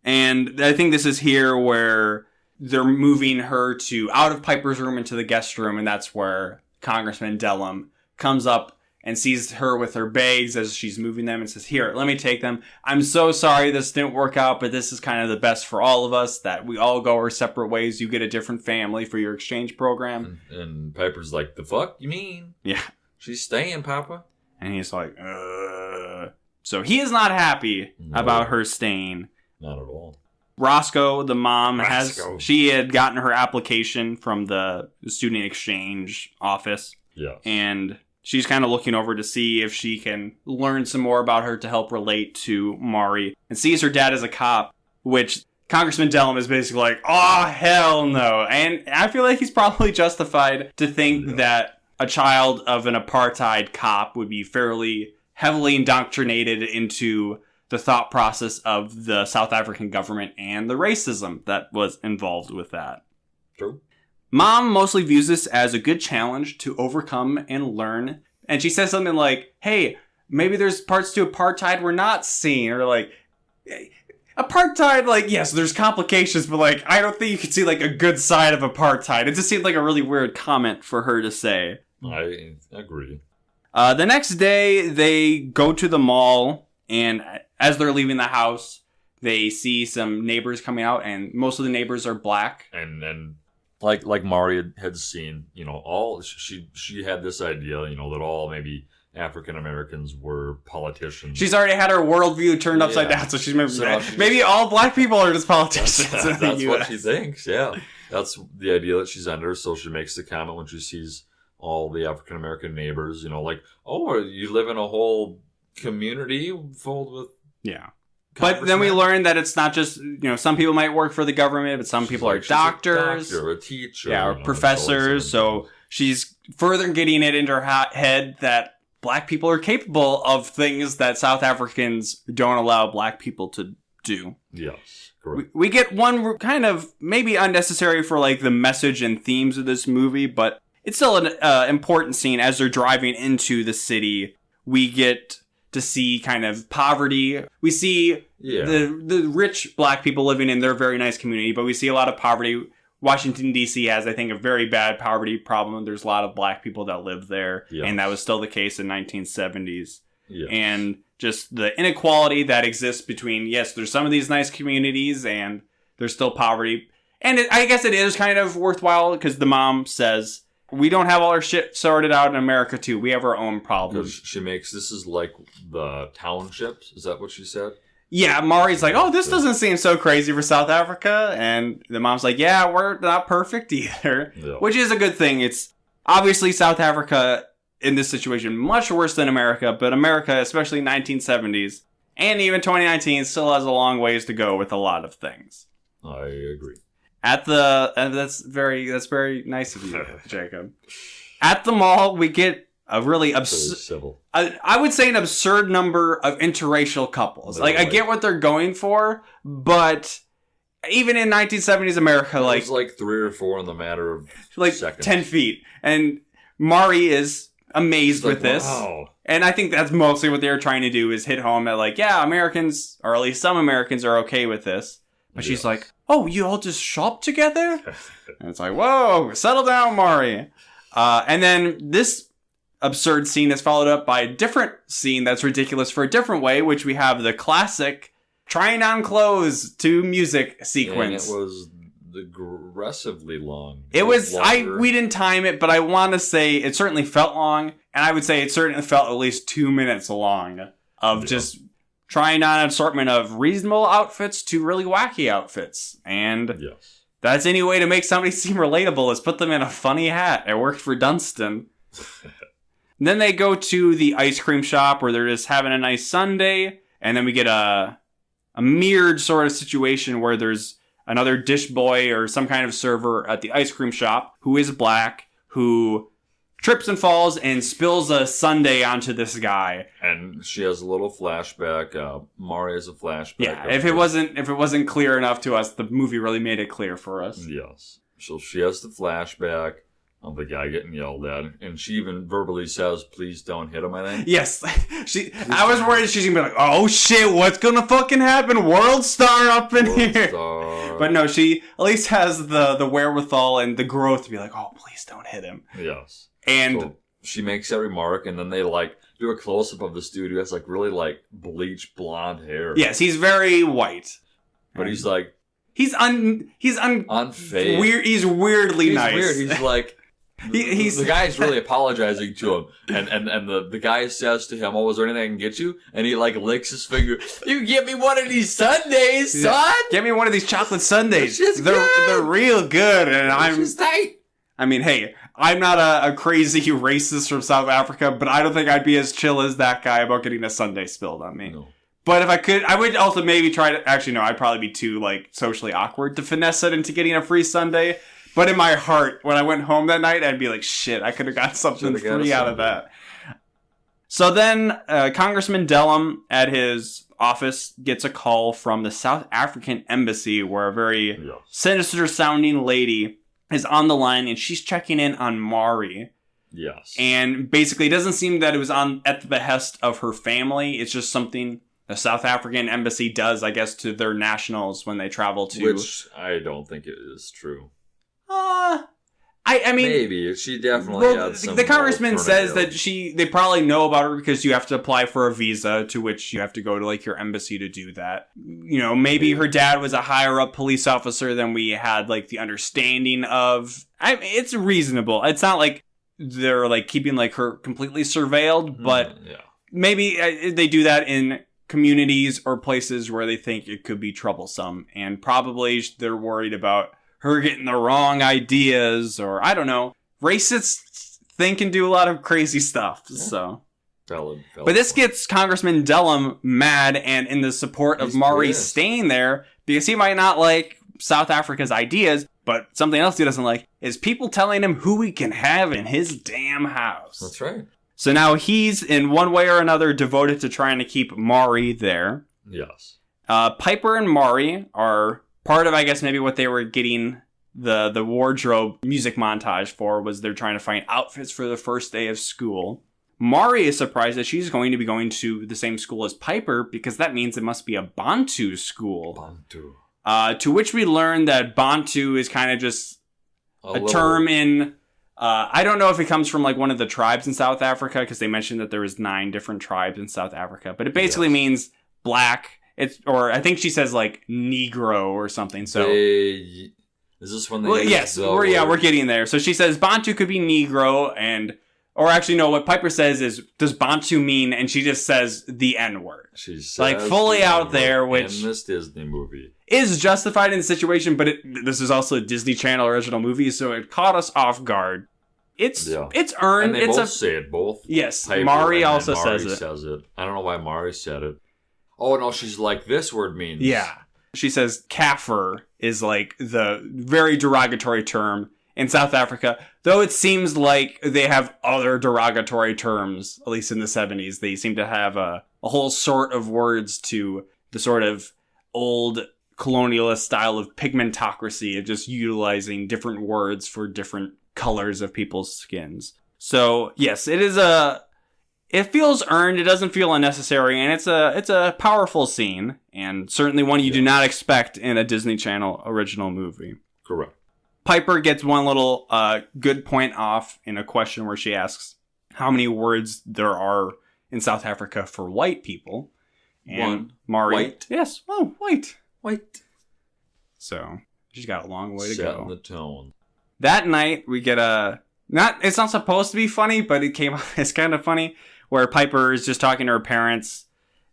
And I think this is here where they're moving her out of Piper's room into the guest room, and that's where Congressman Dellum comes up and sees her with her bags as she's moving them and says, here, let me take them. I'm so sorry this didn't work out, but this is kind of the best for all of us, that we all go our separate ways. You get a different family for your exchange program. And Piper's like, the fuck you mean? Yeah. She's staying, Papa. And he's like, So he is not happy about her staying. Not at all. Roscoe, the mom, she had gotten her application from the student exchange office. Yeah. And she's kind of looking over to see if she can learn some more about her to help relate to Maury. And sees her dad as a cop, which Congressman Dellum is basically like, oh, hell no. And I feel like he's probably justified to think that a child of an apartheid cop would be fairly heavily indoctrinated into the thought process of the South African government and the racism that was involved with that. True. Mom mostly views this as a good challenge to overcome and learn. And she says something like, hey, maybe there's parts to apartheid we're not seeing. Or like, apartheid, like, yes, there's complications, but like, I don't think you can see like a good side of apartheid. It just seemed like a really weird comment for her to say. I agree. The next day, they go to the mall, and as they're leaving the house, they see some neighbors coming out, and most of the neighbors are black. And then, like Maury had seen, all she had this idea, that all maybe African Americans were politicians. She's already had her worldview turned upside down, so she's maybe all black people are just politicians. That's what she thinks. Yeah, that's the idea that she's under. So she makes the comment when she sees all the African American neighbors, like, oh, you live in a whole community filled with But then we learn that it's not just, some people might work for the government, but some people are doctors. Or a teacher. Yeah, or professors. So she's further getting it into her head that black people are capable of things that South Africans don't allow black people to do. Yes, correct. We get one kind of maybe unnecessary for like the message and themes of this movie, but it's still an important scene as they're driving into the city. We get to see kind of poverty. We see the rich black people living in their very nice community, but we see a lot of poverty. Washington, D.C. has, I think, a very bad poverty problem. There's a lot of black people that live there, and that was still the case in 1970s. Yes. And just the inequality that exists between, yes, there's some of these nice communities, and there's still poverty. And I guess it is kind of worthwhile, because the mom says, we don't have all our shit sorted out in America, too. We have our own problems. She makes, this is like the townships. Is that what she said? Yeah, Maury's like, oh, this doesn't seem so crazy for South Africa. And the mom's like, yeah, we're not perfect either. Yeah. Which is a good thing. It's obviously South Africa in this situation much worse than America. But America, especially 1970s and even 2019, still has a long ways to go with a lot of things. I agree. That's very nice of you, Jacob. At the mall, we get a really civil. I would say an absurd number of interracial couples. Like, I get what they're going for, but even in 1970s America, like... It was like 3 or 4 in the matter of like seconds. 10 feet. And Mari is amazed with this. Wow. And I think that's mostly what they were trying to do, is hit home that, like, yeah, Americans, or at least some Americans, are okay with this. But she's like, oh, you all just shop together? And it's like, whoa, settle down, Mari. And then this absurd scene is followed up by a different scene that's ridiculous for a different way, which we have the classic trying on clothes to music sequence. And it was aggressively long. We didn't time it, but I want to say it certainly felt long, and I would say it certainly felt at least 2 minutes long of just trying on an assortment of reasonable outfits to really wacky outfits. And that's any way to make somebody seem relatable, is put them in a funny hat. It worked for Dunstan. Then they go to the ice cream shop where they're just having a nice sundae, and then we get a mirrored sort of situation where there's another dish boy or some kind of server at the ice cream shop who is black, who trips and falls and spills a sundae onto this guy. And she has a little flashback. Mari has a flashback. Yeah, if it wasn't clear enough to us, the movie really made it clear for us. Yes. So she has the flashback of the guy getting yelled at, and she even verbally says, please don't hit him, I think. Yes. I was worried she's gonna be like, oh shit, what's gonna fucking happen? World star up in here. But no, she at least has the wherewithal and the growth to be like, oh, please don't hit him. Yes. And so she makes that remark, and then they like do a close-up of this dude who has like really like bleached blonde hair. Yes, he's very white. But he's like... He's unfazed. Weird. He's weirdly nice. He's weird. He's like... the guy's really apologizing to him, and the guy says to him, "Oh, is there anything I can get you?" And he like licks his finger. You get me one of these sundaes, son. Get me one of these chocolate sundaes. They're real good, and I'm just tight. I mean, hey, I'm not a crazy racist from South Africa, but I don't think I'd be as chill as that guy about getting a sundae spilled on me. No. But if I could, I would also maybe try to. Actually, no, I'd probably be too like socially awkward to finesse it into getting a free sundae. But in my heart, when I went home that night, I'd be like, shit, I could have got something free out of that. So then Congressman Dellum at his office gets a call from the South African embassy where a very sinister-sounding lady is on the line, and she's checking in on Mari. Yes. And basically, it doesn't seem that it was at the behest of her family. It's just something the South African embassy does, I guess, to their nationals when they travel to... Which I don't think it is true. I mean, maybe she definitely had some. The congressman says that they probably know about her because you have to apply for a visa, to which you have to go to like your embassy to do that. You know, maybe her dad was a higher up police officer than we had like the understanding of. It's reasonable. It's not like they're like keeping like her completely surveilled, but maybe they do that in communities or places where they think it could be troublesome, and probably they're worried about her getting the wrong ideas, or I don't know. Racists think and do a lot of crazy stuff, so. Valid but this gets Congressman Dellum mad and in the support of Mari staying there, because he might not like South Africa's ideas, but something else he doesn't like is people telling him who he can have in his damn house. That's right. So now he's, in one way or another, devoted to trying to keep Mari there. Yes. Piper and Mari are... part of, I guess, maybe what they were getting the wardrobe music montage for was they're trying to find outfits for the first day of school. Mari is surprised that she's going to be going to the same school as Piper because that means it must be a Bantu school. Bantu. To which we learn that Bantu is kind of just a term in... I don't know if it comes from like one of the tribes in South Africa because they mentioned that there was 9 different tribes in South Africa. But it basically means black... or I think she says like Negro or something. So is this when they? Yes, we're getting there. So she says Bantu could be Negro, or actually no. What Piper says is, does Bantu mean? And she just says the N-word. She says like fully out there, which in this Disney movie is justified in the situation. But this is also a Disney Channel original movie, so it caught us off guard. It's earned. And they both say it. Both. Yes, Piper Mari also Mari says it. I don't know why Mari said it. Oh, no, she's like, this word means... Yeah. She says Kaffir is like the very derogatory term, in South Africa, though it seems like they have other derogatory terms, at least in the 70s. They seem to have a whole sort of words to the sort of old colonialist style of pigmentocracy, of just utilizing different words for different colors of people's skins. So, yes, it feels earned, it doesn't feel unnecessary, and it's a powerful scene, and certainly one you do not expect in a Disney Channel original movie. Correct. Piper gets one little good point off in a question where she asks how many words there are in South Africa for white people. And One. Mari, White. Yes. Oh, white. White. So she's got a long way to Setting go. the tone. That night we get it's not supposed to be funny, but it came off as kind of funny, where Piper is just talking to her parents.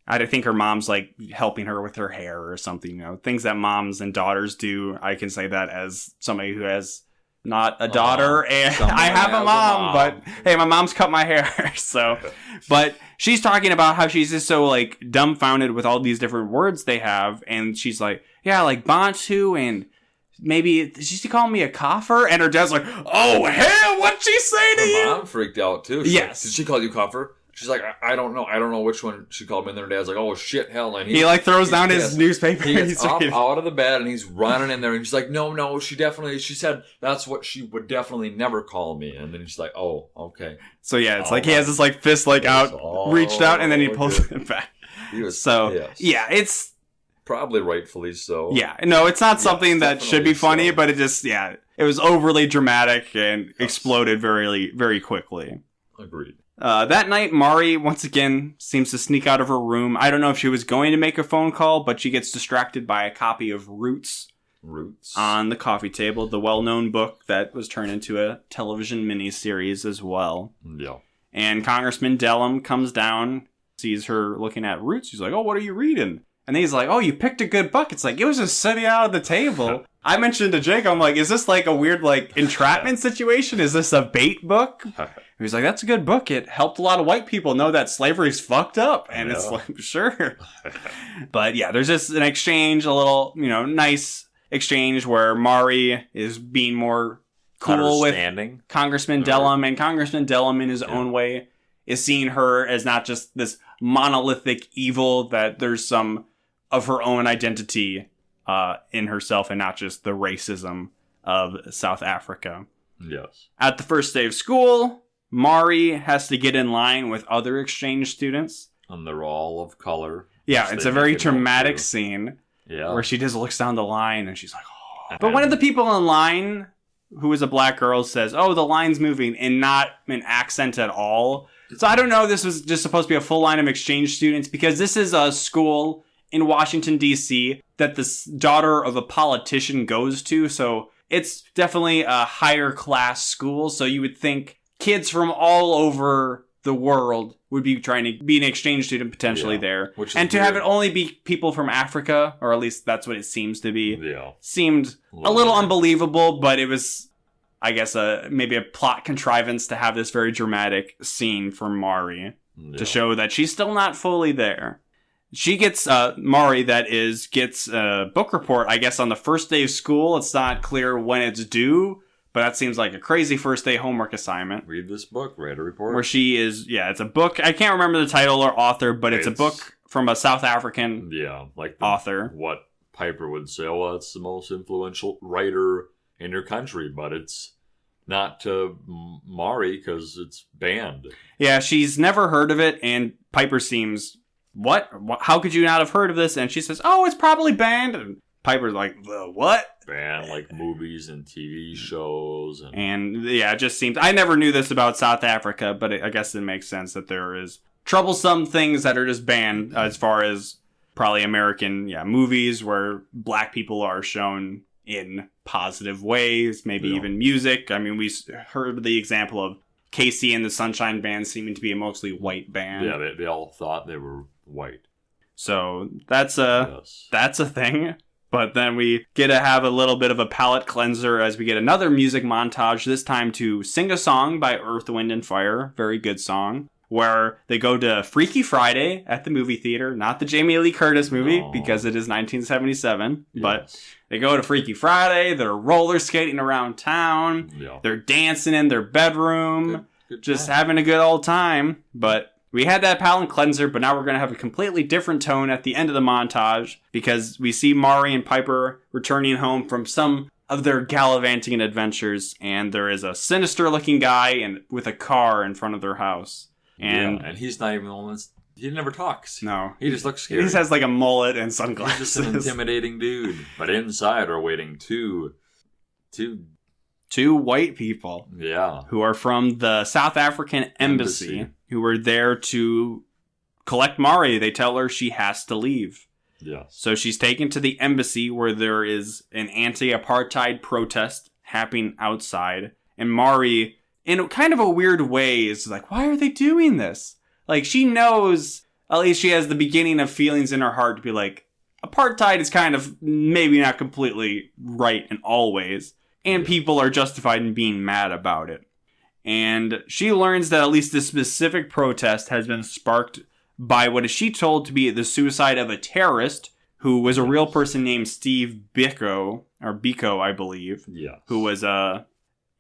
I think her mom's like helping her with her hair or something, things that moms and daughters do. I can say that as somebody who has not a daughter, and I have a mom, but hey, my mom's cut my hair. So, but she's talking about how she's just so like dumbfounded with all these different words they have, and she's like, yeah, like Bantu, and maybe did she call me a coffer? And her dad's like, oh hell, what'd she say to Her you? mom freaked out too. She's Yes. like, did she call you coffer? She's like, I don't know. I don't know which one she called me. And then her dad's like, oh shit, hell. And He like throws down his pissed. newspaper. He gets He's up like, out of the bed and he's running in there and she's like, no, she said that's what she would definitely never call me. And then she's like, oh, okay. so yeah, it's like he has this like fist like out, reached out, and then he pulls good. it back. He was So pissed. yeah, it's Probably rightfully so. yeah, no, it's not something that should be definitely funny, so. but it just it was overly dramatic and exploded very very quickly. Agreed. That night, Mari once again seems to sneak out of her room. I don't know if she was going to make a phone call, but she gets distracted by a copy of Roots on the coffee table, the well-known book that was turned into a television miniseries as well. Yeah. And Congressman Dellum comes down, sees her looking at Roots. He's like, oh, what are you reading? And he's like, oh, you picked a good book. It's like, it was just sitting out on the table. I mentioned to Jake, I'm like, is this like a weird like entrapment situation? Is this a bait book? He's like, that's a good book. It helped a lot of white people know that slavery's fucked up. And it's like, sure. But yeah, there's just an exchange, a little, nice exchange where Mari is being more cool with Congressman Dellum, and Congressman Dellum in his own way is seeing her as not just this monolithic evil, that there's some of her own identity in herself and not just the racism of South Africa. Yes. At the first day of school, Mari has to get in line with other exchange students. And they're all of color. Yeah, it's a very dramatic scene where she just looks down the line and she's like, oh. But one of the people in line, who is a black girl, says, oh, the line's moving, and not an accent at all. So I don't know if this was just supposed to be a full line of exchange students, because this is a school in Washington, D.C. that the daughter of a politician goes to. So it's definitely a higher class school. So you would think kids from all over the world would be trying to be an exchange student potentially there. And to have it only be people from Africa, or at least that's what it seems to be, seemed a little unbelievable, but it was, I guess, maybe a plot contrivance to have this very dramatic scene for Mari to show that she's still not fully there. She gets, Mari, gets a book report, I guess, on the first day of school. It's not clear when it's due, but that seems like a crazy first day homework assignment. Read this book, write a report. Where she is, it's a book. I can't remember the title or author, but it's a book from a South African author. What Piper would say, well, it's the most influential writer in your country, but it's not to Mari because it's banned. Yeah, she's never heard of it, and Piper seems, what? How could you not have heard of this? And she says, oh, it's probably banned. And Piper's like, the what? Banned, like movies and TV shows. And it just seems, I never knew this about South Africa, but I guess it makes sense that there is troublesome things that are just banned as far as probably American movies where black people are shown in positive ways, maybe even music. I mean, we heard the example of Casey and the Sunshine Band seeming to be a mostly white band. Yeah, they all thought they were white. So that's a thing. But then we get to have a little bit of a palate cleanser as we get another music montage, this time to Sing a Song by Earth, Wind & Fire. Very good song. where they go to Freaky Friday at the movie theater, not the Jamie Lee Curtis movie because it is 1977, but they go to Freaky Friday, they're roller skating around town, they're dancing in their bedroom, good just having a good old time. But we had that palate cleanser, but now we're going to have a completely different tone at the end of the montage because we see Mari and Piper returning home from some of their gallivanting adventures, and there is a sinister-looking guy with a car in front of their house. And he's not even the one he never talks. No. He just looks scary. He just has like a mullet and sunglasses. He's just an intimidating dude. But inside are waiting two white people. Yeah. Who are from the South African embassy. Who were there to collect Mari. They tell her she has to leave. Yes. So she's taken to the embassy where there is an anti-apartheid protest happening outside. And Mari, in kind of a weird way, is like, why are they doing this? Like, she knows, at least she has the beginning of feelings in her heart to be like, apartheid is kind of maybe not completely right in all ways. And people are justified in being mad about it. And she learns that at least this specific protest has been sparked by what is she told to be the suicide of a terrorist who was a real person named Steve Biko, I believe. Yes. Who was a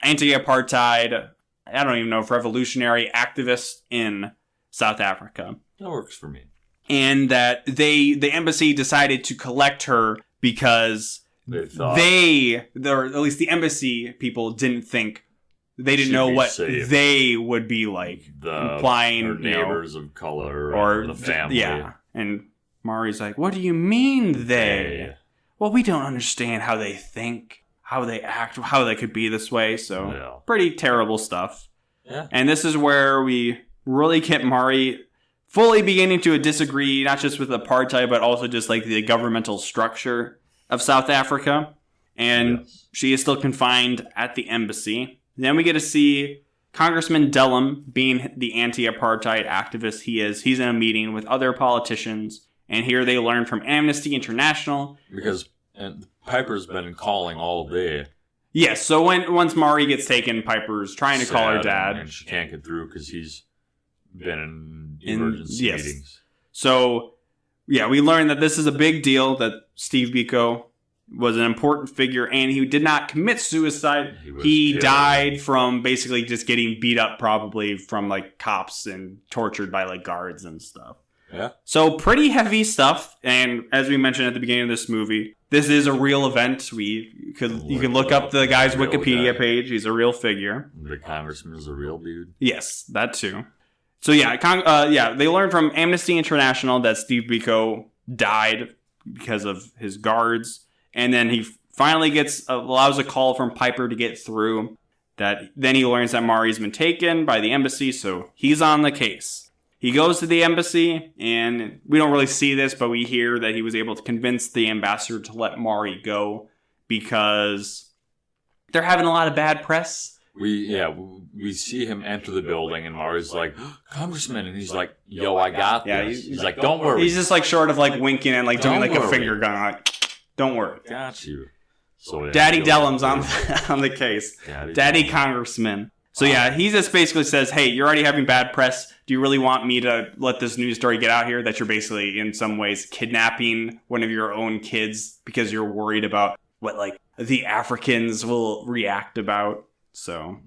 anti-apartheid, I don't even know, revolutionary activist in South Africa. That works for me. And that the embassy decided to collect her because at least the embassy people didn't know what safe. They would be like, implying her neighbors of color or the family. Yeah. And Mari's like, what do you mean they? Well, we don't understand how they think, how they act, how they could be this way. So pretty terrible stuff. Yeah. And this is where we really get Mari fully beginning to disagree, not just with apartheid, but also just like the governmental structure of South Africa. And she is still confined at the embassy. Then we get to see Congressman Dellum, being the anti-apartheid activist he's in a meeting with other politicians. And here they learn from Amnesty International. Because Piper's been calling all day. Yes, so once Mari gets taken, Piper's trying to call her dad. And she can't get through because he's been in emergency meetings. So, we learn that this is a big deal, that Steve Biko was an important figure, and he did not commit suicide. He died from basically just getting beat up, probably from like cops and tortured by like guards and stuff. Yeah. So pretty heavy stuff. And as we mentioned at the beginning of this movie, this is a real event. You can look up the guy's Wikipedia page. He's a real figure. The congressman is a real dude. Yes, that too. So they learned from Amnesty International that Steve Biko died because of his guards. And then he finally allows a call from Piper to get through. Then he learns that Mari's been taken by the embassy, so he's on the case. He goes to the embassy, and we don't really see this, but we hear that he was able to convince the ambassador to let Mari go because they're having a lot of bad press. We see him enter the building, and Mari's like, Congressman, and he's like, yo, I got this. He's like, don't worry. He's just like short of like winking and like doing like a finger gun, like, don't worry. Got you. So Daddy Dellum's on the case. Daddy Congressman. So he just basically says, hey, you're already having bad press. Do you really want me to let this news story get out here that you're basically in some ways kidnapping one of your own kids because you're worried about what like the Africans will react about? So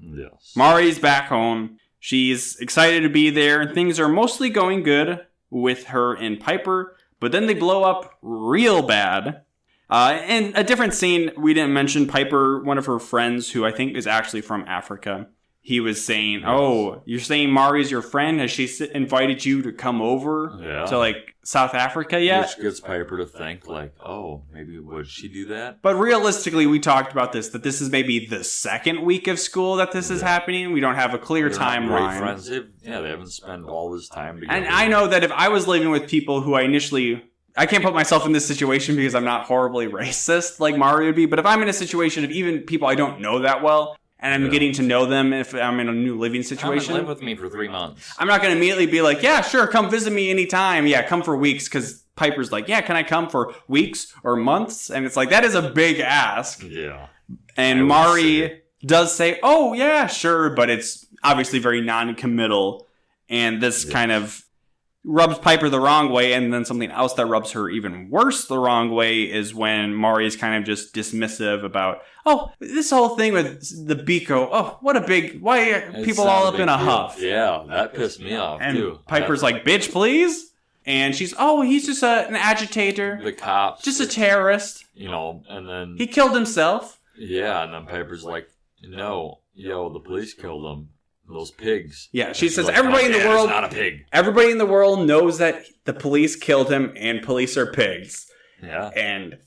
Mari's back home. She's excited to be there, and things are mostly going good with her and Piper, but then they blow up real bad. In a different scene, we didn't mention Piper, one of her friends, who I think is actually from Africa. He was saying, oh, you're saying Mari's your friend? Has she invited you to come over to, like, South Africa yet? Which gets Piper to think, like, oh, maybe would she do that? But realistically, we talked about this, that this is maybe the second week of school that this is happening. We don't have a clear timeline. Great friends. They haven't spent all this time together. And I know that if I was living with people who I can't put myself in this situation because I'm not horribly racist like Mari would be, but if I'm in a situation of even people I don't know that well, and I'm getting to know them if I'm in a new living situation. Live with me for 3 months. I'm not going to immediately be like, yeah, sure, come visit me anytime. Yeah, come for weeks, because Piper's like, yeah, can I come for weeks or months? And it's like, that is a big ask. Yeah. And Mari does say, oh, yeah, sure, but it's obviously very non-committal. And this kind of rubs Piper the wrong way, and then something else that rubs her even worse the wrong way is when Maury is kind of just dismissive about, oh, this whole thing with the Biko, oh, what a big, why are people all up in a huff? Yeah, that pissed me off, and too. Piper's like, bitch, please? And she's, oh, he's just an agitator. The cops. Just a terrorist. You know, and then... He killed himself. Yeah, and then Piper's like, no, the police killed him. Those pigs. Yeah, she says like, everybody in the world... It's not a pig. Everybody in the world knows that the police killed him, and police are pigs. Yeah. And...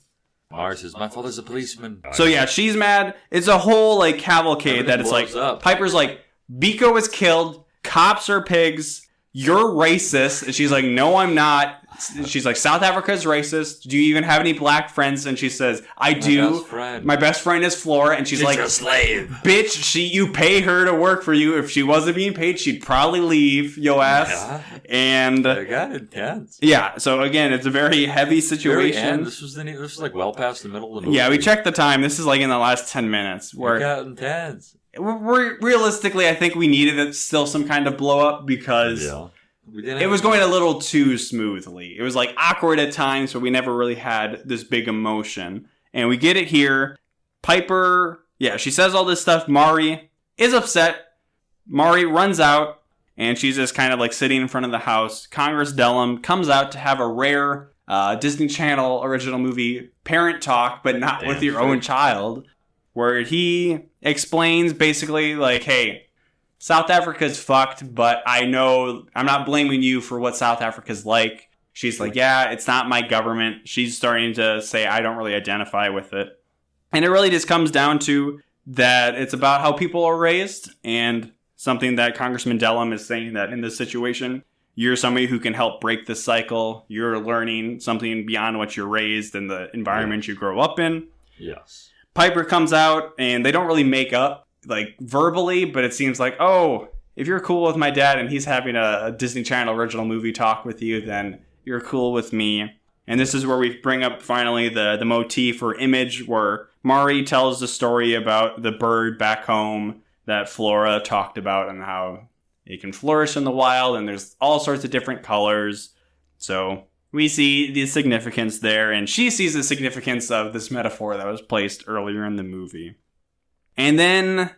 Mars says, my father's a policeman. So yeah, she's mad. It's a whole, like, cavalcade that it's like... Up. Piper's like, Biko was killed, cops are pigs, you're racist. And she's like, no, I'm not. She's like, South Africa's racist. Do you even have any black friends? And she says, I do. My best friend is Flora. And she's like, a slave. Bitch, you pay her to work for you. If she wasn't being paid, she'd probably leave, yo ass. Yeah. And it got intense. Yeah, so again, it's a very heavy situation. Very end. This was like well past the middle of the movie. Yeah, we checked the time. This is like in the last 10 minutes. It got intense. Realistically, I think we needed still some kind of blow up because... Yeah. It was going a little too smoothly. It was like awkward at times, but we never really had this big emotion. And we get it here. Piper, yeah, she says all this stuff. Maury is upset. Maury runs out, and she's just kind of like sitting in front of the house. Congress Dellum comes out to have a rare Disney Channel original movie parent talk, but not with your own child, where he explains basically like, hey, South Africa's fucked, but I know I'm not blaming you for what South Africa's like. She's like, yeah, it's not my government. She's starting to say, I don't really identify with it. And it really just comes down to that it's about how people are raised, and something that Congressman Dellum is saying that in this situation, you're somebody who can help break the cycle. You're learning something beyond what you're raised and the environment you grow up in. Yes. Piper comes out, and they don't really make up, like, verbally, but it seems like, oh, if you're cool with my dad and he's having a Disney Channel original movie talk with you, then you're cool with me. And this is where we bring up, finally, the motif or image where Maury tells the story about the bird back home that Flora talked about and how it can flourish in the wild, and there's all sorts of different colors. So we see the significance there, and she sees the significance of this metaphor that was placed earlier in the movie. And then,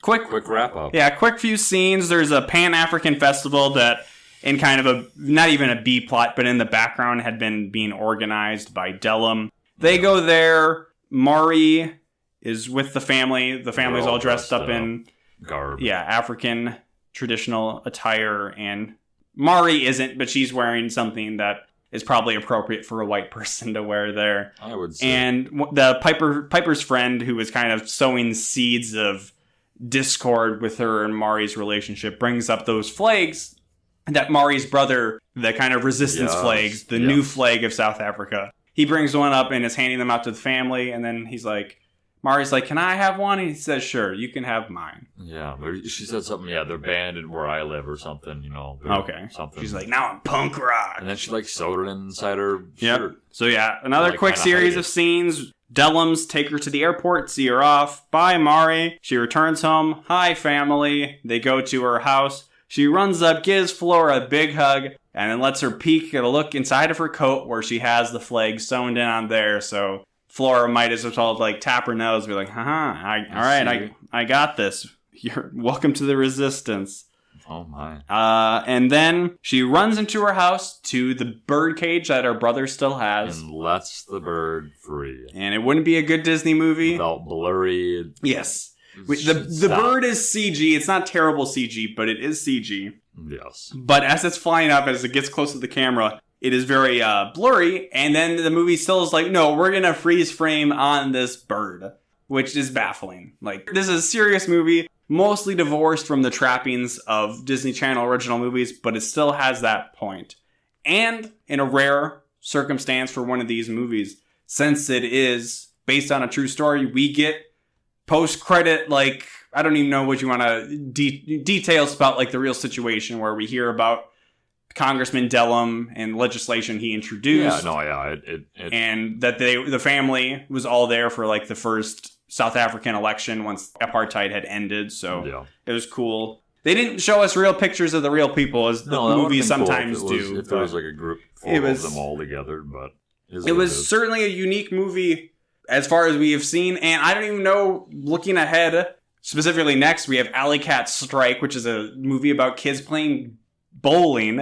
quick wrap up. Yeah, quick few scenes. There's a Pan-African festival that, in kind of a, not even a B plot, but in the background had been being organized by Dellum. They go there. Maury is with the family. The family's all dressed up in garb. Yeah, African traditional attire. And Maury isn't, but she's wearing something that is probably appropriate for a white person to wear there. I would say. And the Piper's friend, who was kind of sowing seeds of discord with her and Maury's relationship, brings up those flags that Maury's brother, the kind of resistance flags, the new flag of South Africa. He brings one up and is handing them out to the family, and then he's like, Maury's like, can I have one? And he says, sure, you can have mine. Yeah, she said something, they're banned in where I live or something, Okay. Something. She's like, now I'm punk rock. And then she sewed it inside her shirt. So yeah, another quick series of scenes. Dellums take her to the airport, see her off. Bye, Maury. She returns home. Hi, family. They go to her house. She runs up, gives Flora a big hug, and then lets her peek at a look inside of her coat where she has the flag sewn in on there. So Flora might as well tap her nose, be like, I got this. You're welcome to the resistance. Oh my. And then she runs into her house to the bird cage that her brother still has. And lets the bird free. And it wouldn't be a good Disney movie without blurry. Yes. The bird is CG. It's not terrible CG, but it is CG. Yes. But as it's flying up, as it gets close to the camera, it is very blurry. And then the movie still is like, no, we're going to freeze frame on this bird, which is baffling. This is a serious movie, mostly divorced from the trappings of Disney Channel original movies, but it still has that point. And in a rare circumstance for one of these movies, since it is based on a true story, we get post-credit, I don't even know what you want to... details about, the real situation where we hear about Congressman Dellum and legislation he introduced. And that the family was all there for, the first South African election once apartheid had ended, so it was cool. They didn't show us real pictures of the real people as the movies sometimes cool do. If there was like a group photo of them all together, but it was certainly a unique movie as far as we have seen. And I don't even know, looking ahead, specifically next, we have Alley Cat Strike, which is a movie about kids playing bowling.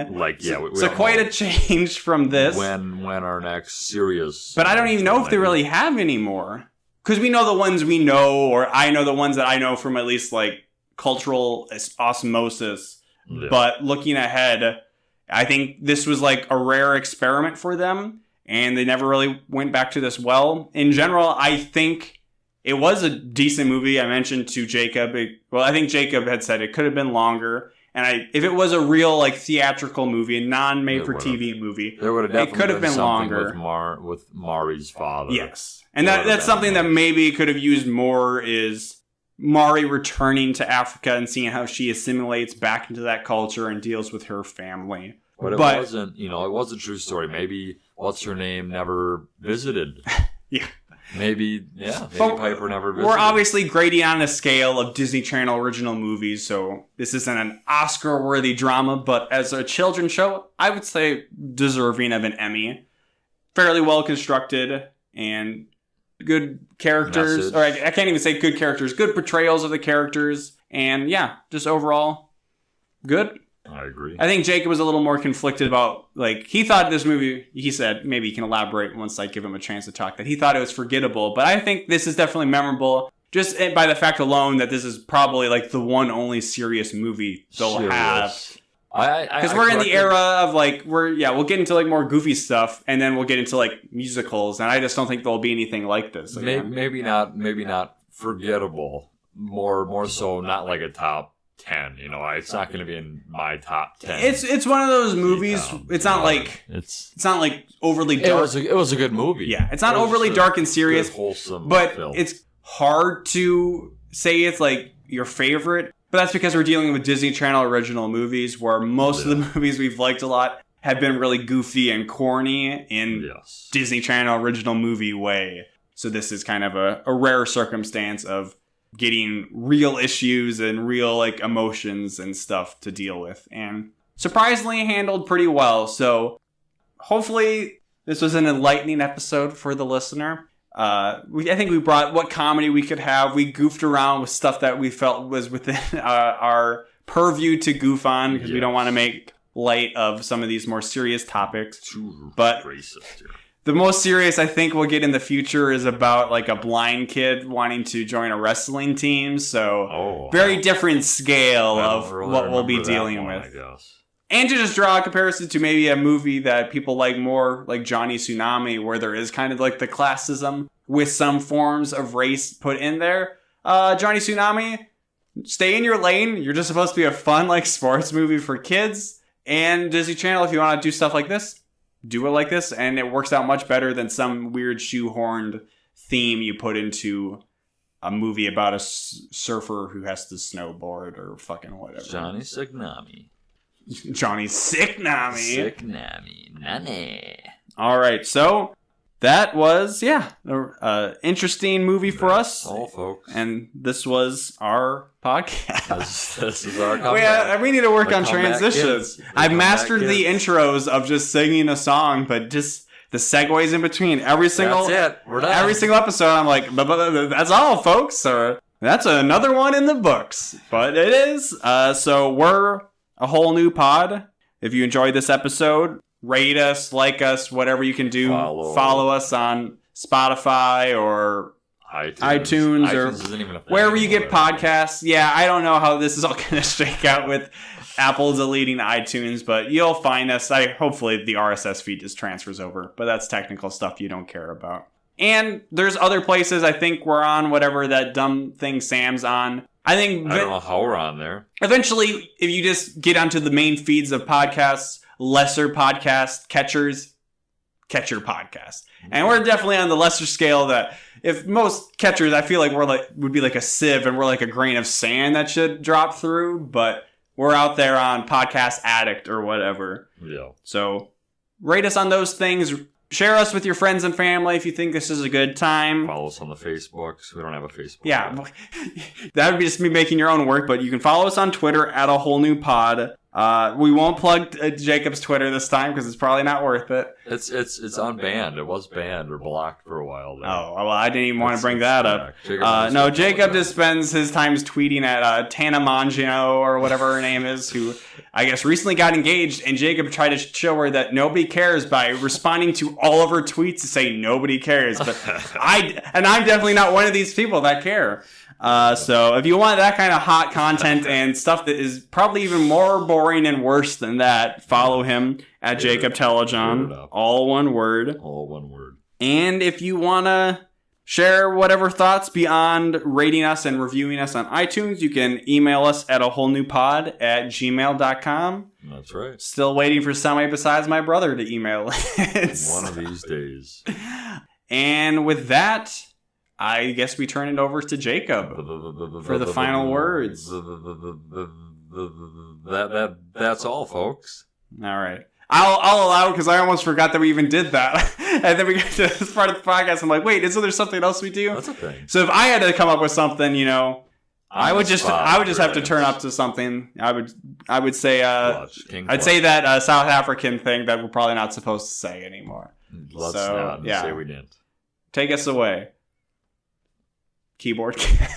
So quite a change from this. When our next serious... But I don't even know if they really have anymore. Because we know the ones we know, or I know the ones that I know from at least like cultural osmosis. Yeah. But looking ahead, I think this was like a rare experiment for them, and they never really went back to this well. In general, I think it was a decent movie. I mentioned to Jacob, I think Jacob had said it could have been longer. And if it was a real like theatrical movie, a non-made-for-TV movie, it could have been longer. With Mari's father. Yes. And that's something that maybe could have used more, is Mari returning to Africa and seeing how she assimilates back into that culture and deals with her family. But it wasn't, it was a true story. Maybe what's-her-name never visited. Yeah. Maybe Piper never visited. We're obviously grading on a scale of Disney Channel original movies, so this isn't an Oscar-worthy drama, but as a children's show, I would say deserving of an Emmy. Fairly well-constructed and good characters. Or I can't even say good characters. Good portrayals of the characters. And yeah, just overall, good. I agree. I think Jacob was a little more conflicted about, like, he thought this movie, he said, maybe he can elaborate once I give him a chance to talk, that he thought it was forgettable. But I think this is definitely memorable, just by the fact alone that this is probably, like, the one only serious movie they'll have. Because we're in the era of, like, we'll get into, like, more goofy stuff, and then we'll get into, like, musicals, and I just don't think there'll be anything like this again. Maybe not forgettable. More so not like a top 10, it's not going to be in my top 10. It's one of those movies. It's not like overly dark. It was a good movie. Yeah, it's not overly dark and serious, good, wholesome but film. It's hard to say it's like your favorite. But that's because we're dealing with Disney Channel original movies, where most of the movies we've liked a lot have been really goofy and corny in Disney Channel original movie way. So this is kind of a rare circumstance of getting real issues and real like emotions and stuff to deal with, and surprisingly handled pretty well. So hopefully this was an enlightening episode for the listener. I think we brought what comedy we could have. We goofed around with stuff that we felt was within our purview to goof on, because we don't want to make light of some of these more serious topics. But the most serious I think we'll get in the future is about like a blind kid wanting to join a wrestling team. So very different scale of what we'll be dealing with. I guess. And to just draw a comparison to maybe a movie that people like more, like Johnny Tsunami, where there is kind of like the classism with some forms of race put in there. Johnny Tsunami, stay in your lane. You're just supposed to be a fun like sports movie for kids. And Disney Channel, if you want to do stuff like this, do it like this, and it works out much better than some weird shoehorned theme you put into a movie about a surfer who has to snowboard or fucking whatever. Johnny Tsunami. Johnny Sicknami. Sicknami. Nani. All right, so that was, an interesting movie for us. All, folks. And this was our podcast. This is our comeback. We need to work on transitions. I've mastered the intros of just singing a song, but just the segues in between. That's it. We're done. Every single episode, I'm like, that's all, folks. Or that's another one in the books. But it is. So we're a whole new pod. If you enjoyed this episode, rate us, like us, whatever you can do. Follow us on Spotify or iTunes or wherever you get podcasts. Yeah, I don't know how this is all going to shake out with Apple deleting iTunes, but you'll find us. Hopefully the RSS feed just transfers over, but that's technical stuff you don't care about. And there's other places. I think we're on whatever that dumb thing Sam's on. I don't know how we're on there. Eventually, if you just get onto the main feeds of podcasts, lesser podcast catchers, catcher podcast. And we're definitely on the lesser scale that if most catchers, I feel like would be like a sieve and we're like a grain of sand that should drop through, but we're out there on Podcast Addict or whatever. Yeah. So rate us on those things. share us with your friends and family if you think this is a good time. Follow us on the Facebooks. We don't have a Facebook. Yeah, that would be just me making your own work, but you can follow us on Twitter at A Whole New Pod. We won't plug Jacob's Twitter this time because it's probably not worth it. It's unbanned. It was banned or blocked for a while there. Oh, well, I didn't even want to bring that up. Jacob just spends his times tweeting at Tana Mangino or whatever her name is, who I guess recently got engaged, and Jacob tried to show her that nobody cares by responding to all of her tweets to say nobody cares. But I'm definitely not one of these people that care. So if you want that kind of hot content and stuff that is probably even more boring and worse than that, follow him at Jacob Telejohn. All one word. All one word. And if you want to share whatever thoughts beyond rating us and reviewing us on iTunes, you can email us at awholeNewPod@gmail.com. That's right. Still waiting for somebody besides my brother to email it. One of these days. And with that, I guess we turn it over to Jacob for the final words. That's all, folks. All right. I'll allow it because I almost forgot that we even did that. And then we get to this part of the podcast. I'm like, wait, isn't there something else we do? That's a thing. So if I had to come up with something, I would just have to turn up to something. I would say I'd say that South African thing that we're probably not supposed to say anymore. Let's not say we didn't. Take us away. Keyboard. Hey,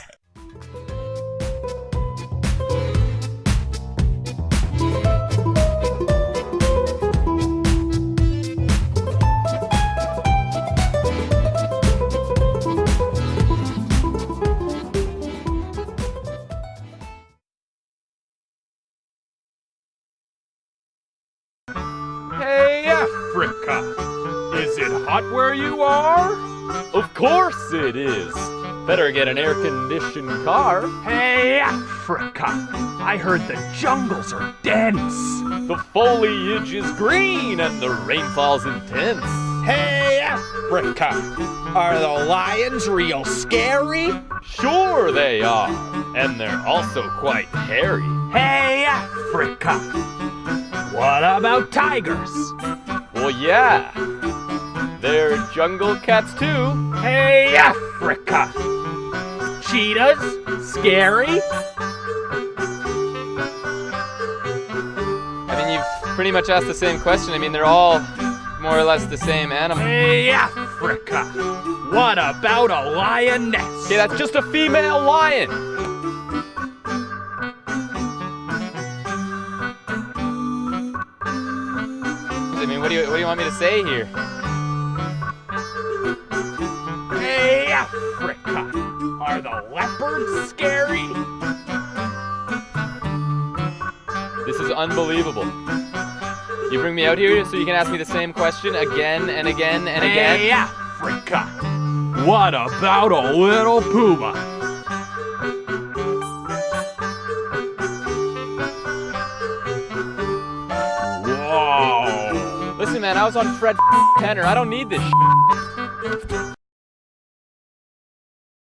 Africa! Is it hot where you are? Of course it is. Better get an air-conditioned car. Hey, Africa! I heard the jungles are dense. The foliage is green and the rainfall's intense. Hey, Africa! Are the lions real scary? Sure they are. And they're also quite hairy. Hey, Africa! What about tigers? Well, yeah. They're jungle cats too. Hey, Africa! Cheetahs? Scary? I mean, you've pretty much asked the same question. I mean, they're all more or less the same animal. Hey, Africa! What about a lioness? Okay, that's just a female lion. I mean, what do you want me to say here? Hey, Africa! Are the leopards scary? This is unbelievable. You bring me out here so you can ask me the same question again and again and again? Hey, Africa! What about a little puma? Whoa! Listen, man, I was on Fred Tenor. I don't need this shit.